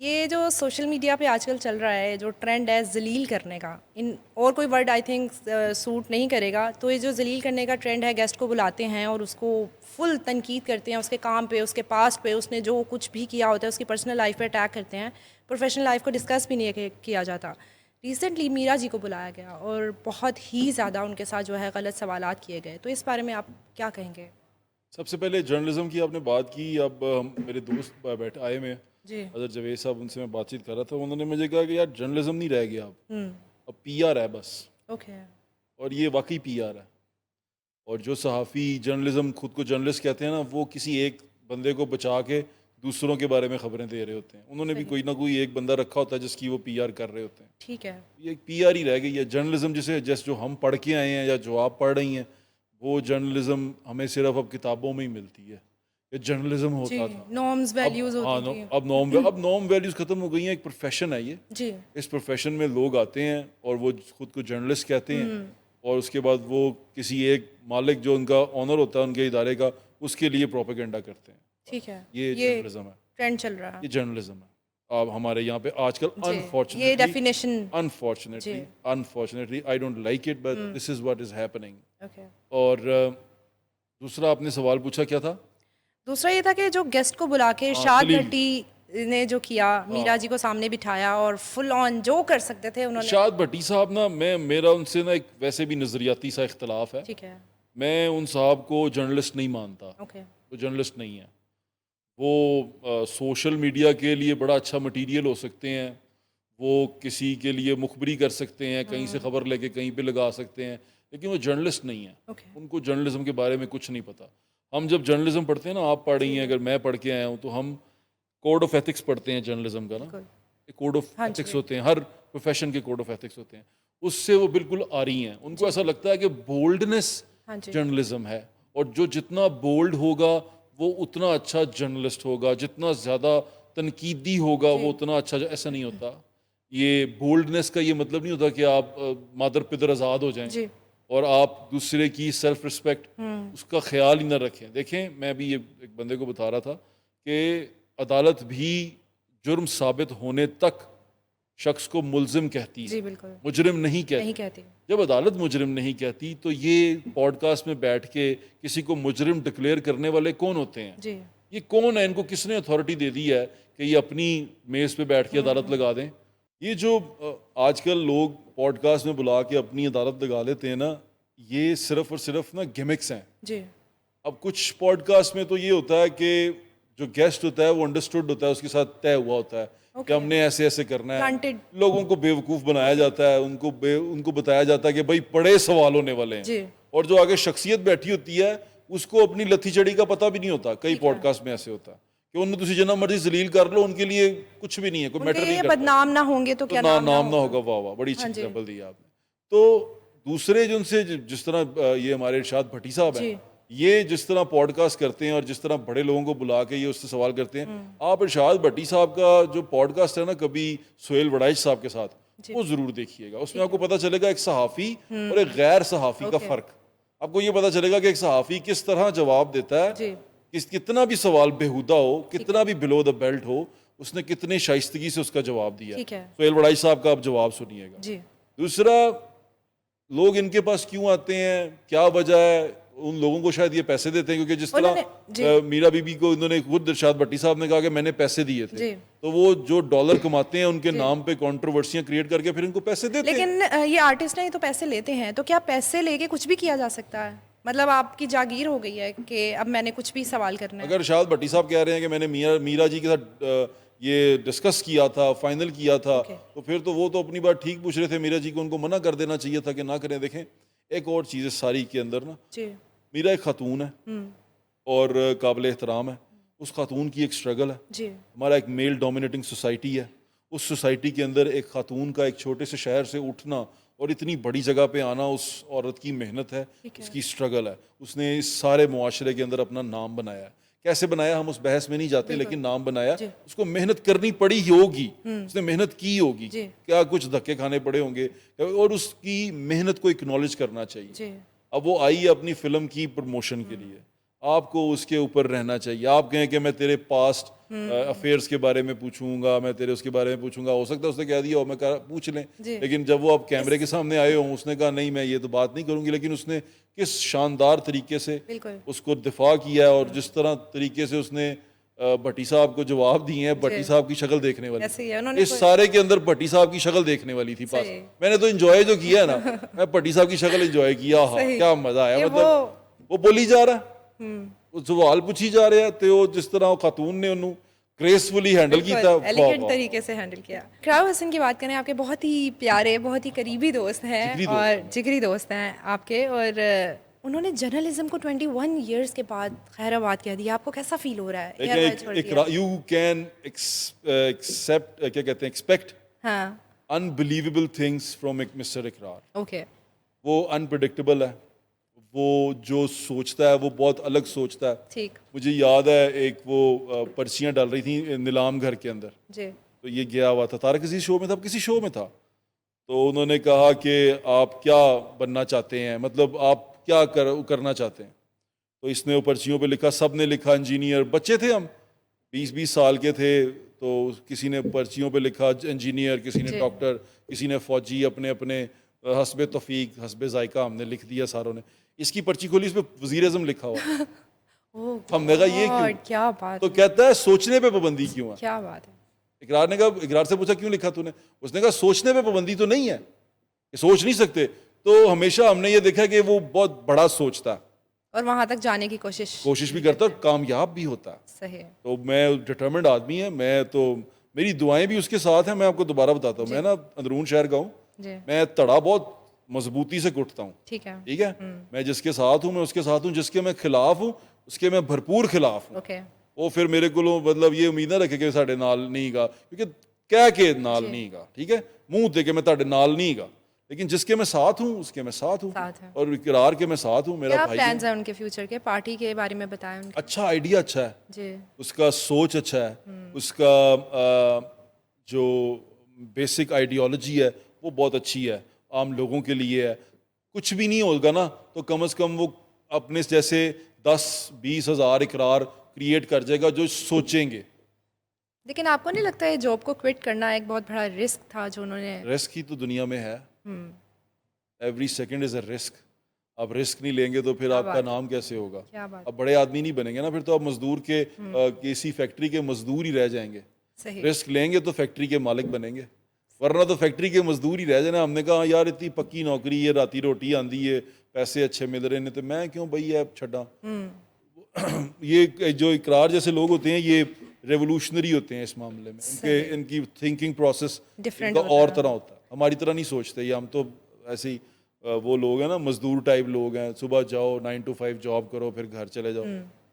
ये जो social media पे आजकल चल रहा है, जो ट्रेंड है ज़लील करने का, इन और कोई वर्ड आई थिंक सूट नहीं करेगा। तो ये जो ज़लील करने का ट्रेंड है, गेस्ट को बुलाते हैं और उसको फुल तनकीद करते हैं, उसके काम पे, उसके पास्ट पे, उसने जो कुछ भी किया होता है, उसकी पर्सनल लाइफ पे अटैक करते हैं। प्रोफेशनल लाइफ को डिस्कस भी नहीं किया जाता। रिसेंटली मीरा जी को बुलाया गया और बहुत ही ज़्यादा उनके साथ जो है गलत सवालात किए गए। तो इस बारे में आप क्या कहेंगे? सबसे पहले जर्नलिज्म की आपने बात की। अब मेरे दोस्त बैठे आए में जी। अदर जवेद साहब, उनसे मैं बातचीत कर रहा था। उन्होंने मुझे कहा कि यार जर्नलिज्म नहीं रह गया, अब पीआर है बस। ओके। और ये वाकई पीआर है। और जो सहाफ़ी जर्नलिज्म खुद को जर्नलिस्ट कहते हैं ना, वो किसी एक बंदे को बचा के दूसरों के बारे में खबरें दे रहे होते हैं। उन्होंने भी सही। कोई ना कोई एक बंदा रखा होता है जिसकी वो पीआर कर रहे होते हैं। ठीक है। ये एक पीआर ही रह गई है जर्नलिज्म। जैसे जो हम पढ़ के आए हैं या जो आप पढ़ रही हैं, वो जर्नलिज्म हमें सिर्फ अब किताबों में ही मिलती है। ये जर्नलिज्म जी। होता था। नॉर्म्स अब वैल्यूज़ हाँ होती नो, थी। अब नॉर्म वैल्यूज़ ख़त्म हो गई हैं। एक प्रोफेशन है ये। जी। इस प्रोफेशन में लोग आते हैं और वो खुद को जर्नलिस्ट कहते हैं, और उसके बाद वो किसी एक मालिक जो उनका ऑनर होता है उनके इदारे का, उसके लिए प्रोपेगेंडा करते हैं। ठीक है। ये ये जर्नलिज्म है। ट्रेंड चल रहा है। ये जर्नलिज्म है। अब हमारे यहाँ पे आजकल जी। ये अनफॉर्चुनेटली डेफिनेशन। अनफॉर्चुनेटली जी। Unfortunately I don't like it, but this is what is happening. Okay. और दूसरा आपने सवाल पूछा क्या था? दूसरा ये था कि जो गेस्ट को बुला के हाँ, शाद जलील। भट्टी ने जो किया, मीरा हाँ, जी को सामने बिठाया और फुल ऑन जो कर सकते थे उन्होंने। इरशाद भट्टी साहब ना, मेरा उनसे ना एक वैसे भी नज़रियाती सा इख्तलाफ है। ठीक है। मैं उन साहब को जर्नलिस्ट नहीं मानता। ओके। वो जर्नलिस्ट नहीं है। वो सोशल मीडिया के लिए बड़ा अच्छा मटेरियल हो सकते हैं। वो किसी के लिए मुखबरी कर सकते हैं, कहीं से खबर लेके कहीं पे लगा सकते हैं, लेकिन वो जर्नलिस्ट नहीं है। ओके। उनको जर्नलिज्म के बारे में कुछ नहीं पता। हम जब जर्नलिज्म पढ़ते हैं ना, आप पढ़ रही हैं, अगर मैं पढ़ के आया हूँ, तो हम कोड ऑफ एथिक्स पढ़ते हैं जर्नलिज्म का ना। बिल्कुल। कोड ऑफ हाँ एथिक्स जी। होते हैं, हर प्रोफेशन के कोड ऑफ एथिक्स होते हैं। उससे वो बिल्कुल आ रही हैं। उनको जी। ऐसा लगता है कि बोल्डनेस हाँ जी। जर्नलिज्म है, और जो जितना बोल्ड होगा वो उतना अच्छा जर्नलिस्ट होगा, जितना ज़्यादा तनकीदी होगा जी। वो उतना अच्छा। ऐसा नहीं होता। ये बोल्डनेस का ये मतलब नहीं होता कि आप मादर पिदर आज़ाद हो जाएं जी। और आप दूसरे की सेल्फ रिस्पेक्ट उसका ख्याल ही ना रखें। देखें, मैं भी ये एक बंदे को बता रहा था कि अदालत भी जुर्म साबित होने तक शख्स को मुल्जिम कहती है, जी बिल्कुल। मुजरिम नहीं नहीं कहती। कहती। जब अदालत मुजरिम नहीं कहती, तो ये पॉडकास्ट में बैठ के किसी को मुजरिम डिक्लेयर करने वाले कौन होते हैं? जी। ये कौन है? इनको किसने अथॉरिटी दे दी है कि ये अपनी मेज़ पे बैठ के अदालत लगा दें? ये जो आजकल लोग पॉडकास्ट में बुला के अपनी अदालत लगा लेते हैं ना, ये सिर्फ और सिर्फ ना गिमिक्स हैं। जी। अब कुछ पॉडकास्ट में तो ये होता है कि जो गेस्ट होता है वो अंडरस्टूड होता है, उसके साथ तय हुआ होता है कि ओके। हमने ऐसे ऐसे करना है। प्लांटेड। लोगों को बेवकूफ़ बनाया जाता है, उनको बताया जाता है कि भाई बड़े सवाल होने वाले हैं। जी। और जो आगे शख्सियत बैठी होती है, उसको अपनी लत्थी चढ़ी का पता भी नहीं होता। कई ठीक है। पॉडकास्ट में ऐसे होता है कि उन्हें तुम जितना मर्जी जलील कर लो, उनके लिए कुछ भी नहीं है, कोई उनके मैटर नहीं ये करता। बदनाम ना होंगे तो तो क्या ना नाम नाम ना होगा। होगा। वाह वाह, बड़ी अच्छी हाँ जी। एग्जाम्पल दी आपने। तो दूसरे जिनसे जिस तरह ये हमारे इरशाद भट्टी साहब हैं, जी। ये जिस तरह पॉडकास्ट करते हैं और जिस तरह बड़े लोगों को बुला के ये उससे सवाल करते हैं, आप इरशाद भट्टी साहब का जो पॉडकास्ट है ना, कभी सुहेल वड़ाइच साहब के साथ, जी। वो जरूर देखिएगा। उसमें आपको पता चलेगा एक सहाफ़ी और एक गैर सहाफ़ी का ओके। फ़र्क। आपको ये पता चलेगा कि एक सहाफ़ी किस तरह जवाब देता है, जी। कितना भी सवाल बेहुदा हो, कितना भी बिलो द बेल्ट हो, उसने कितनी शाइस्तगी से उसका जवाब दिया। ठीक है। सुहेल वड़ाइच साहब का आप जवाब सुनिएगा। जी। दूसरा, लोग इनके पास क्यों आते हैं, क्या वजह है? उन लोगों को शायद ये पैसे देते हैं, क्योंकि जिस उन्होंने। जी। तरह मीरा बीबी को इन्होंने खुद इरशाद भट्टी साहब ने कहा कि मैंने पैसे दिए थे, जी। तो वो जो डॉलर कमाते हैं उनके जी। नाम पे कंट्रोवर्सियां क्रिएट करके फिर इनको पैसे देते हैं। लेकिन ये आर्टिस्ट नहीं तो पैसे लेते हैं, तो क्या पैसे लेके कुछ भी किया जा सकता है? मतलब आपकी जागीर हो गई है कि अब मैंने कुछ भी सवाल करना है। अगर इरशाद भट्टी साहब कह रहे हैं कि मैंने मीरा जी के साथ ये डिस्कस किया था, फाइनल किया था, ओके। तो फिर तो वो तो अपनी बात ठीक पूछ रहे थे। मीरा जी को उनको मना कर देना चाहिए था कि ना करें। देखें, एक और चीज़ है सारी के अंदर ना, जी। मीरा एक खातून है और काबिल एहतराम है। उस खातून की एक स्ट्रगल है। जी। हमारा एक मेल डोमिनेटिंग सोसाइटी है। उस सोसाइटी के अंदर एक खातून का एक छोटे से शहर से उठना और इतनी बड़ी जगह पे आना, उस औरत की मेहनत है, ठीक है। उसकी स्ट्रगल है। उसने इस सारे मुआशरे के अंदर अपना नाम बनाया है। कैसे बनाया हम उस बहस में नहीं जाते, बिल्कुल। लेकिन नाम बनाया। जी। उसको मेहनत करनी पड़ी होगी, उसने मेहनत की होगी, जी। क्या कुछ धक्के खाने पड़े होंगे, और उसकी मेहनत को एक्नॉलेज करना चाहिए। जी। अब वो आई है अपनी फिल्म की प्रमोशन के लिए। आपको उसके ऊपर रहना चाहिए। आप कहें कि मैं तेरे पास्ट अफेयर्स के बारे में पूछूंगा, मैं तेरे उसके बारे में पूछूंगा, हो सकता है उसने कह दिया हो, मैं पूछ लें, जी। लेकिन जब वो आप कैमरे के सामने आए हों, उसने कहा नहीं मैं ये तो बात नहीं करूंगी, लेकिन उसने किस शानदार तरीके से बिल्कुल। उसको दिफा किया और जिस तरह तरीके से उसने भट्टी साहब को जवाब दिए हैं, भट्टी साहब की शक्ल देखने वाली, ऐसे ही है, उन्होंने इस सारे के अंदर भट्टी साहब की शक्ल देखने वाली थी पास। सही। मैंने तो एंजॉय जो किया है ना, मैं भट्टी साहब की शक्ल एंजॉय किया, हाँ सही। क्या मजा आया। ये मतलब वो बोली जा रहा है, वो सवाल पूछी जा रहे हैं, तो वो जिस तरह वो खातून ने उन्होंने ग्रेसफुली हैंडल किया, एलिगेंट तरीके से हैंडल किया। इकरार हसन की बात करें, आपके बहुत ही प्यारे, बहुत ही करीबी दोस्त हैं जिगरी दोस्त और जिगरी दोस्त हैं आपके, और उन्होंने जर्नलिज्म को 21 इयर्स के बाद खैराबाद कह दिया। आपको कैसा फील हो रहा है? एयरवेल छोड़ दिया। यू कैन एक्सेप्ट, क्या कहते हैं, एक्सपेक्ट हाँ, अनबिलीवेबल थिंग्स फ्रॉम मिस्टर इकरार। ओके, वो अनप्रडिक्टेबल है, वो जो सोचता है वो बहुत अलग सोचता है। ठीक, मुझे याद है एक वो पर्चियाँ डाल रही थी नीलाम घर के अंदर, जी, तो ये गया हुआ था, तारा किसी शो में था, किसी शो में था, तो उन्होंने कहा कि आप क्या बनना चाहते हैं, मतलब आप क्या करना चाहते हैं, तो इसने वो पर्चियों पे लिखा, सब ने लिखा इंजीनियर, बच्चे थे हम 20-20 साल के थे, तो किसी ने पर्चियों पे लिखा इंजीनियर, किसी ने जी। डॉक्टर, किसी ने फौजी, अपने अपने हस्बे तौफीक हस्बे जायका हमने लिख दिया सारों ने। इसकी पर्ची खोली, इस पे वजीर आज़म लिखा हुआ। ओह हमने कहा ये गॉड, क्यों? क्या बात तो है, कहता है सोचने पे पाबंदी क्यों है। क्या बात है। इकरार ने कहा, इकरार से पूछा क्यों लिखा तूने, उसने कहा सोचने पे पाबंदी तो नहीं है, ये सोच नहीं सकते। तो हमेशा हमने ये देखा कि वो बहुत बड़ा सोचता है, और वहां तक जाने की कोशिश भी करता है और कामयाब भी होता है। सही है। तो मैं डिटर्मिन्ड आदमी है, मैं तो मेरी दुआएं भी उसके साथ हैं। मैं आपको दोबारा बताता हूँ, मैं ना अंदरून शहर का हूँ, जी, मैं तड़ा बहुत मजबूती से कुटता हूँ, ठीक है, ठीक है। मैं जिसके साथ हूँ मैं उसके साथ हूँ, जिसके मैं खिलाफ हूँ उसके मैं भरपूर खिलाफ हूँ। ओके, वो फिर मेरे को मतलब ये उम्मीद ना रखे कि साढ़े नाल नहीं गा, क्योंकि कह के नाल जी। नहीं गा, ठीक है, मुंह दे के मैं ताड़े नाल नहीं गा, लेकिन जिसके मैं साथ हूँ उसके मैं साथ हूँ, साथ है। और इकरार के मैं साथ हूँ, मेरा क्या भाई प्लान्स है। हैं उनके फ्यूचर के? पार्टी के बारे में बताएं उनके। अच्छा आइडिया अच्छा है, जी, उसका सोच अच्छा है, उसका जो बेसिक आइडियोलॉजी है वो बहुत अच्छी है, आम लोगों के लिए है। कुछ भी नहीं होगा ना तो कम से कम वो अपने जैसे 10-20 हज़ार इकरार क्रिएट कर जाएगा जो सोचेंगे। लेकिन आपको नहीं लगता है जॉब को क्विट करना एक बहुत बड़ा रिस्क था जो उन्होंने? रिस्क ही तो दुनिया में है, every second is a risk. आप रिस्क नहीं लेंगे तो फिर क्या आपका बात नाम कैसे होगा? क्या बात, अब बड़े आदमी नहीं बनेंगे ना, फिर तो आप मजदूर के किसी फैक्ट्री के मजदूर ही रह जाएंगे। सही, रिस्क लेंगे तो फैक्ट्री के मालिक बनेंगे, वरना तो फैक्ट्री के मजदूर ही रह जाना। हमने कहा यार इतनी पक्की नौकरी है, राती रोटी आंदी है, पैसे अच्छे मिल रहे हैं, तो मैं क्यों भाई ऐप छड़ा। ये जो इकरार जैसे लोग होते हैं ये रेवोल्यूशनरी होते हैं इस मामले में, इनकी थिंकिंग प्रोसेस Different इनका और तरह होता है, हमारी तरह नहीं सोचते ये। हम तो ऐसे ही वो लोग हैं ना, मजदूर टाइप लोग हैं, सुबह जाओ 9 to 5 जॉब करो फिर घर चले जाओ,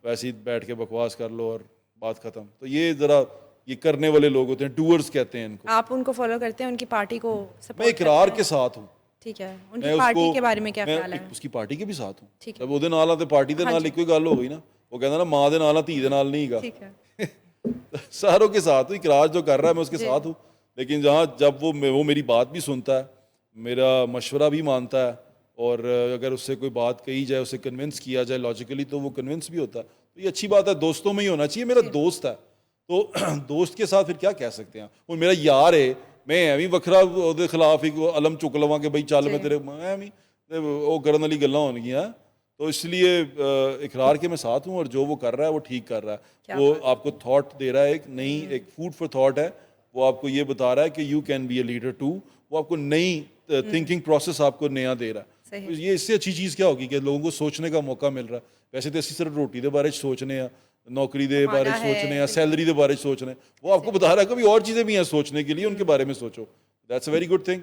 वैसे ही बैठ के बकवास कर लो और बात खत्म। तो ये जरा ये करने वाले लोग होते हैं, डूअर्स कहते हैं इनको। आप उनको फॉलो करते हैं, उनकी पार्टी को मैं सपोर्ट इकरार के साथ हूँ, ठीक है, मैं उनकी पार्टी उसको के बारे में क्या मैं ख्याल है? उसकी पार्टी के भी साथ हूँ। ठीक है। जब ਉਹਦੇ ਨਾਲ ਆ ਤੇ ਪਾਰਟੀ ਦੇ ਨਾਲ ਇੱਕੋ ਹੀ ਗੱਲ ਹੋ ਗਈ ਨਾ। वो कहता ना माँ ਦੇ ਨਾਲ ਆ ਧੀ ਦੇ ਨਾਲ नहीं गा। ठीक है, सारों के साथ हूँ, इकरार जो कर रहा है मैं उसके साथ हूँ, लेकिन जहाँ जब वो मेरी बात भी सुनता है, मेरा मशवरा भी मानता है, और अगर उससे कोई बात कही जाए, उसे कन्विंस किया जाए लॉजिकली, तो वो कन्विंस भी होता है। तो ये अच्छी बात है, दोस्तों में ही होना चाहिए। मेरा दोस्त है तो दोस्त के साथ फिर क्या कह सकते हैं। वो मेरा यार है, मैं ਐਵੇਂ ਵੱਖਰਾ ਉਹਦੇ ਖਿਲਾਫ ਇੱਕ ਅਲਮ ਚੁੱਕ ਲਵਾਂ ਕਿ ਬਈ ਚੱਲ मैं तेरे ਐਵੇਂ ਤੇ ਉਹ ਕਰਨ ਵਾਲੀ ਗੱਲਾਂ ਹੋਣਗੀਆਂ। तो इसलिए इकरार के मैं साथ हूँ, और जो वो कर रहा है वो ठीक कर रहा है। वो आपको थॉट दे रहा है, एक नई एक फूड फॉर थॉट है। वो आपको ये बता रहा है कि you can be a leader too. वो आपको नई थिंकिंग प्रोसेस आपको नया दे रहा है। तो ये इससे अच्छी चीज़ क्या होगी कि लोगों को सोचने का मौका मिल रहा है। वैसे तो असं सिर्फ रोटी के बारे सोचने, नौकरी के बारे सोचने, सैलरी के बारे सोचने, वो आपको बता रहा है कभी और चीज़ें भी हैं सोचने के लिए, उनके बारे में सोचो। That's a very good thing.